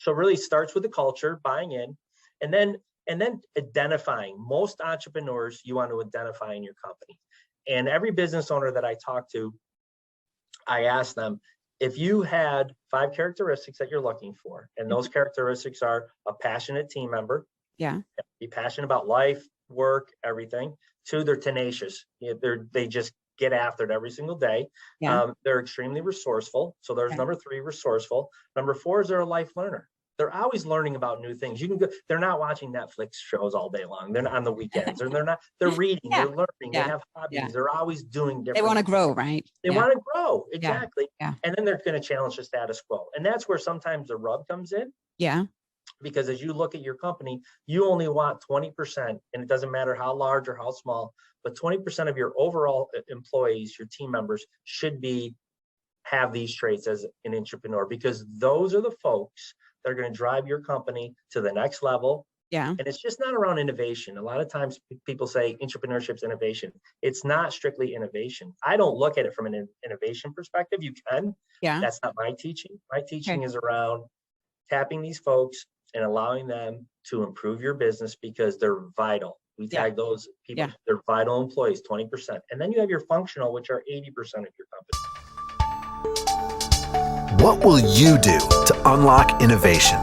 So it really starts with the culture, buying in, and then identifying. Most entrepreneurs you want to identify in your company. And every business owner that I talk to, I ask them, if you had 5 characteristics that you're looking for, and those characteristics are a passionate team member, be passionate about life, work, everything. 2, they're tenacious. They just get after it every single day. They're extremely resourceful. So there's number 3, resourceful. Number 4 is they're a life learner. They're always learning about new things. You can go, they're not watching Netflix shows all day long. They're not on the weekends, and they're reading, they're learning, they have hobbies. They're always doing different. They want to grow, right? They want to grow. Exactly. And then they're going to challenge the status quo. And that's where sometimes the rub comes in. Because as you look at your company, you only want 20%, and it doesn't matter how large or how small, but 20% of your overall employees, your team members, should have these traits as an intrapreneur, because those are the folks that are going to drive your company to the next level. And it's just not around innovation. A lot of times people say entrepreneurship's innovation. It's not strictly innovation. I don't look at it from an innovation perspective. You can. That's not my teaching. My teaching is around tapping these folks and allowing them to improve your business, because they're vital. We tag those people, they're vital employees, 20%. And then you have your functional, which are 80% of your company. What will you do to unlock innovation?